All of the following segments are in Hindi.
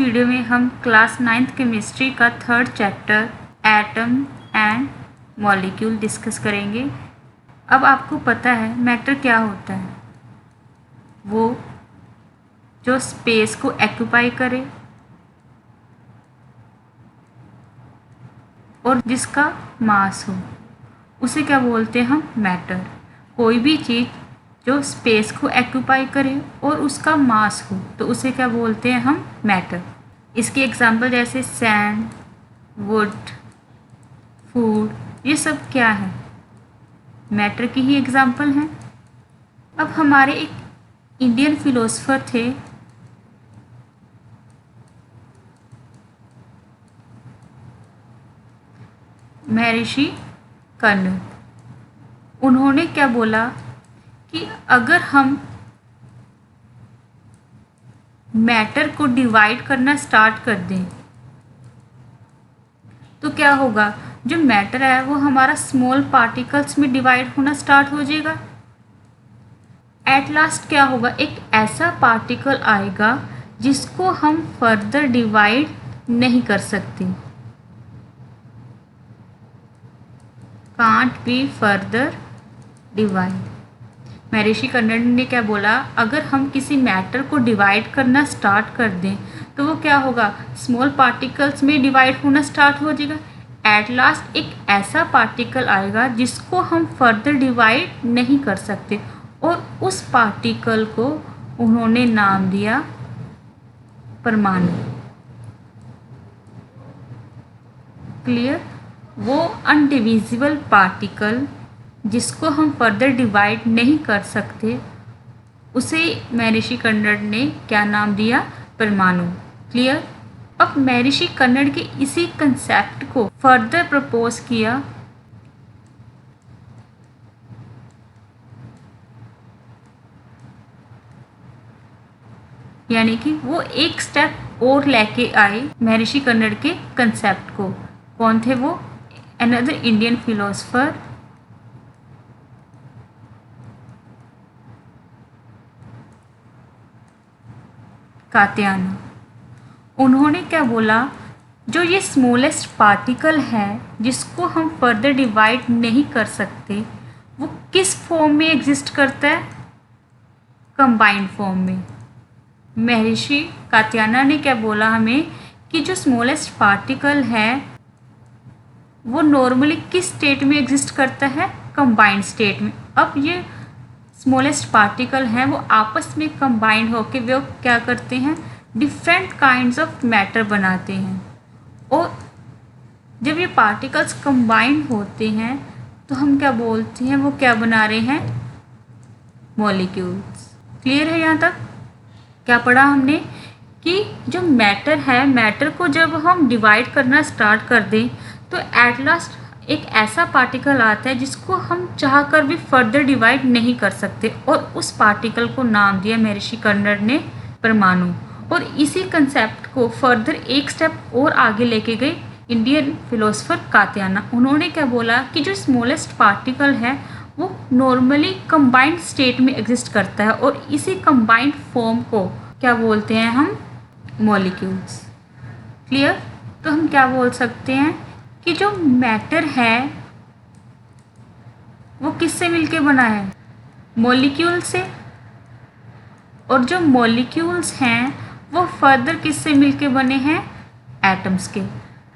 वीडियो में हम क्लास 9th केमिस्ट्री का 3rd chapter atom and molecule discuss करेंगे। अब आपको पता है मैटर क्या होता है, वो जो स्पेस को ऑक्यूपाई करे और जिसका मास हो उसे क्या बोलते हैं हम, मैटर। कोई भी चीज़ जो स्पेस को ऑक्यूपाई करे और उसका मास हो तो उसे क्या बोलते हैं हम, मैटर। इसके एग्जाम्पल जैसे सैंड, वुड, फूड, ये सब क्या है, मैटर की ही एग्जाम्पल हैं। अब हमारे एक इंडियन फिलोसफर थे महर्षि कर्ण। उन्होंने क्या बोला कि अगर हम मैटर को डिवाइड करना स्टार्ट कर दें तो क्या होगा, जो मैटर है वो हमारा स्मॉल पार्टिकल्स में डिवाइड होना स्टार्ट हो जाएगा। एट लास्ट क्या होगा, एक ऐसा पार्टिकल आएगा जिसको हम फर्दर डिवाइड नहीं कर सकते, कांट बी फर्दर डिवाइड। महर्षि कर्ण ने क्या बोला, अगर हम किसी मैटर को डिवाइड करना स्टार्ट कर दें तो वो क्या होगा, स्मॉल पार्टिकल्स में डिवाइड होना स्टार्ट हो जाएगा। एट लास्ट एक ऐसा पार्टिकल आएगा जिसको हम फर्दर डिवाइड नहीं कर सकते और उस पार्टिकल को उन्होंने नाम दिया परमाणु। क्लियर, वो अनडिविजिबल पार्टिकल जिसको हम फर्दर डिवाइड नहीं कर सकते उसे महर्षि कर्ण ने क्या नाम दिया, परमाणु। क्लियर। अब महर्षि कर्ण के इसी कंसेप्ट को फर्दर प्रपोज किया यानी कि वो एक स्टेप और लेके आए महर्षि कर्ण के कंसेप्ट को। कौन थे वो, अनदर इंडियन फिलोसफर कात्यायन। उन्होंने क्या बोला, जो ये स्मॉलेस्ट पार्टिकल है जिसको हम फर्दर डिवाइड नहीं कर सकते वो किस फॉर्म में एग्जिस्ट करता है, कंबाइंड फॉर्म में। महर्षि कात्यायन ने क्या बोला हमें कि जो स्मॉलेस्ट पार्टिकल है वो नॉर्मली किस स्टेट में एग्जिस्ट करता है, कंबाइंड स्टेट में। अब ये स्मॉलेस्ट पार्टिकल हैं वो आपस में कंबाइंड होकर वो क्या करते हैं, डिफरेंट काइंड्स ऑफ मैटर बनाते हैं। और जब ये पार्टिकल्स कंबाइंड होते हैं तो हम क्या बोलते हैं, वो क्या बना रहे हैं, मॉलिक्यूल्स। क्लियर है यहाँ तक। क्या पढ़ा हमने कि जो मैटर है, मैटर को जब हम डिवाइड करना स्टार्ट कर दें तो एट लास्ट एक ऐसा पार्टिकल आता है जिसको हम चाहकर भी फर्दर डिवाइड नहीं कर सकते और उस पार्टिकल को नाम दिया महर्षि कर्ण ने परमाणु। और इसी कंसेप्ट को फर्दर एक स्टेप और आगे लेके गए इंडियन फिलोसफर कात्यायन। उन्होंने क्या बोला कि जो स्मॉलेस्ट पार्टिकल है वो नॉर्मली कंबाइंड स्टेट में एग्जिस्ट करता है और इसी कंबाइंड फॉर्म को क्या बोलते हैं हम, मॉलिक्यूल्स। क्लियर। तो हम क्या बोल सकते हैं कि जो मैटर है वो किससे मिलके बना है, मॉलिक्यूल से। और जो मॉलिक्यूल्स हैं वो फर्दर किससे मिलके बने हैं, एटम्स के।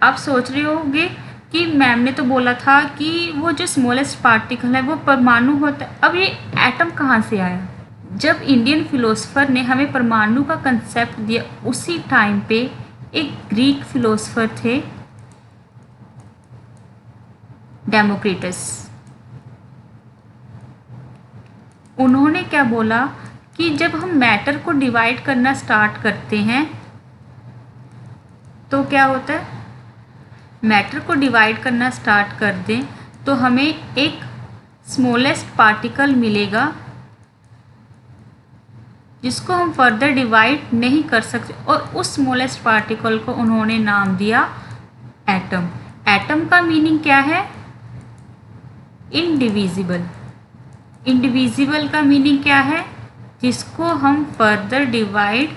आप सोच रहे होंगे कि मैम ने तो बोला था कि वो जो स्मॉलेस्ट पार्टिकल है वो परमाणु होता है, अब ये एटम कहाँ से आया। जब इंडियन फिलोसफर ने हमें परमाणु का कंसेप्ट दिया उसी टाइम पे एक ग्रीक फिलोसफर थे डेमोक्रिटस। उन्होंने क्या बोला कि जब हम मैटर को डिवाइड करना स्टार्ट करते हैं तो क्या होता है, मैटर को डिवाइड करना स्टार्ट कर दें तो हमें एक स्मॉलेस्ट पार्टिकल मिलेगा जिसको हम फर्दर डिवाइड नहीं कर सकते और उस स्मॉलेस्ट पार्टिकल को उन्होंने नाम दिया एटम। एटम का मीनिंग क्या है, इंडिविजिबल। इंडिविजिबल का मीनिंग क्या है, जिसको हम फर्दर डिवाइड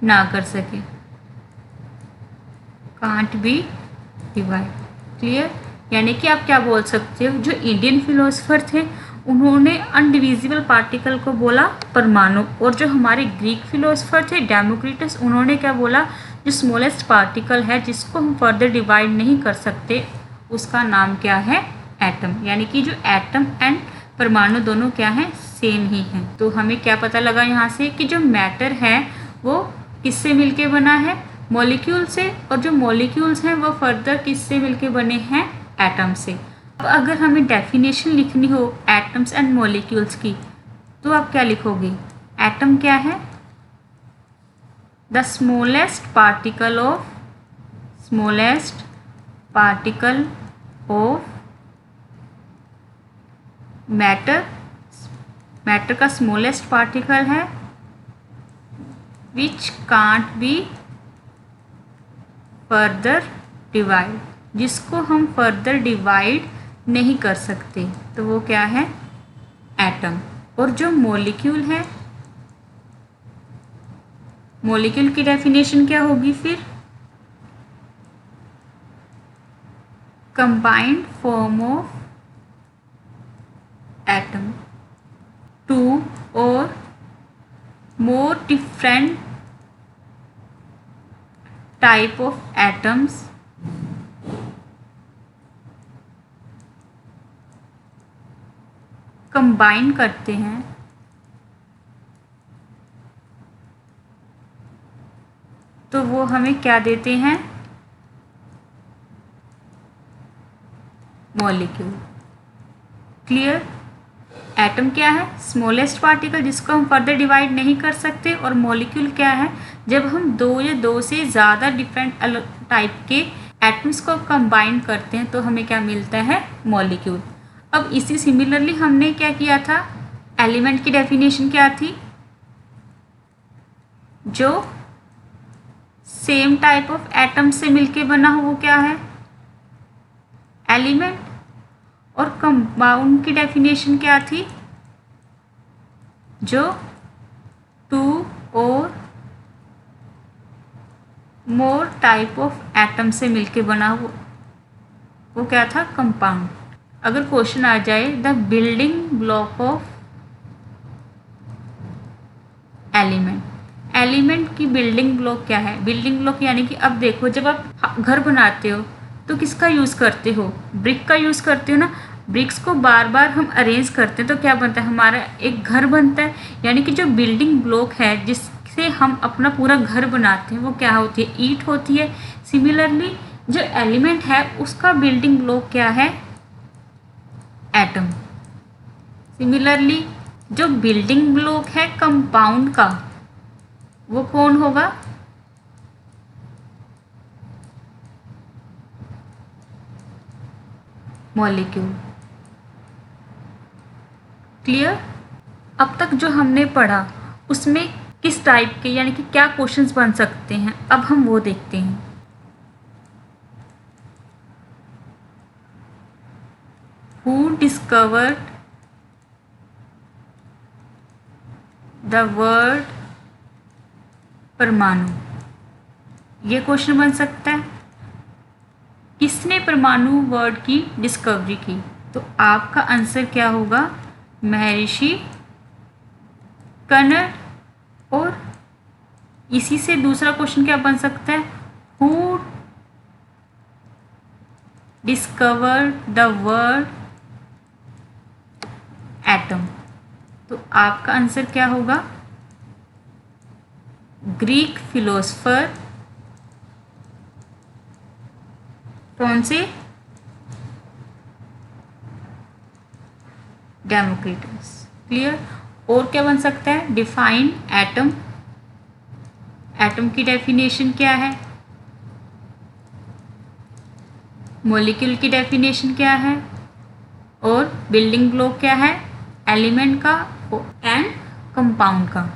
ना कर सके। Can't be divide. क्लियर? यानी कि आप क्या बोल सकते हो, जो इंडियन फिलोसफर थे उन्होंने अनडिविजिबल पार्टिकल को बोला परमाणु, और जो हमारे ग्रीक फिलोसफर थे डेमोक्रिटस, उन्होंने क्या बोला, जो स्मॉलेस्ट पार्टिकल है जिसको हम फर्दर डिवाइड नहीं कर सकते उसका नाम क्या है, एटम। यानी कि जो एटम एंड परमाणु दोनों क्या हैं, सेम ही हैं। तो हमें क्या पता लगा यहाँ से कि जो मैटर है वो किससे मिलके बना है, मॉलिक्यूल से, और जो मॉलिक्यूल्स हैं वो फर्दर किससे मिलके बने हैं, एटम से। अब अगर हमें डेफिनेशन लिखनी हो एटम्स एंड मॉलिक्यूल्स की, तो आप क्या लिखोगे, एटम क्या है, the smallest particle of matter, matter का स्मॉलेस्ट पार्टिकल है which can't be further divide, जिसको हम फर्दर डिवाइड नहीं कर सकते, तो वो क्या है, एटम। और जो मॉलिक्यूल है, मॉलिक्यूल की डेफिनेशन क्या होगी फिर, combined form of atom, two or more different type of atoms combine करते हैं तो वो हमें क्या देते हैं, मॉलिक्यूल। क्लियर? एटम क्या है, स्मॉलेस्ट पार्टिकल जिसको हम फर्दर डिवाइड नहीं कर सकते, और मॉलिक्यूल क्या है, जब हम दो या दो से ज़्यादा डिफरेंट अलग टाइप के एटम्स को कंबाइन करते हैं तो हमें क्या मिलता है, मॉलिक्यूल। अब इसी सिमिलरली हमने क्या किया था, एलिमेंट की डेफिनेशन क्या थी, जो सेम टाइप ऑफ एटम से मिलके बना हो वो क्या है, एलिमेंट। और कंपाउंड की डेफिनेशन क्या थी, जो to or more type of atom से मिलके बना हो वो क्या था, कंपाउंड। अगर क्वेश्चन आ जाए the building block of element, element की बिल्डिंग ब्लॉक क्या है, बिल्डिंग ब्लॉक यानी कि अब देखो, जब आप घर बनाते हो तो किसका यूज़ करते हो, ब्रिक का यूज़ करते हो ना। ब्रिक्स को बार बार हम अरेंज करते हैं तो क्या बनता है, हमारा एक घर बनता है। यानी कि जो बिल्डिंग ब्लॉक है जिससे हम अपना पूरा घर बनाते हैं वो क्या होती है, ईंट होती है। सिमिलरली जो एलिमेंट है उसका बिल्डिंग ब्लॉक क्या है, एटम। सिमिलरली जो बिल्डिंग ब्लॉक है कंपाउंड का वो कौन होगा, मॉलिक्यूल। क्लियर? अब तक जो हमने पढ़ा उसमें किस टाइप के यानी कि क्या क्वेश्चंस बन सकते हैं, अब हम वो देखते हैं। हु डिस्कवर्ड द वर्ड परमाणु, ये क्वेश्चन बन सकता है। किसने परमाणु वर्ड की डिस्कवरी की, तो आपका आंसर क्या होगा, महर्षि कनर। और इसी से दूसरा क्वेश्चन क्या बन सकता है, who discovered the word atom, तो आपका आंसर क्या होगा, ग्रीक फिलोसफर, कौन से, डेमोक्रिटस। क्लियर? और क्या बन सकता है, डिफाइन एटम, एटम की डेफिनेशन क्या है, मॉलिक्यूल की डेफिनेशन क्या है, और बिल्डिंग ब्लॉक क्या है, एलिमेंट का एंड कंपाउंड का।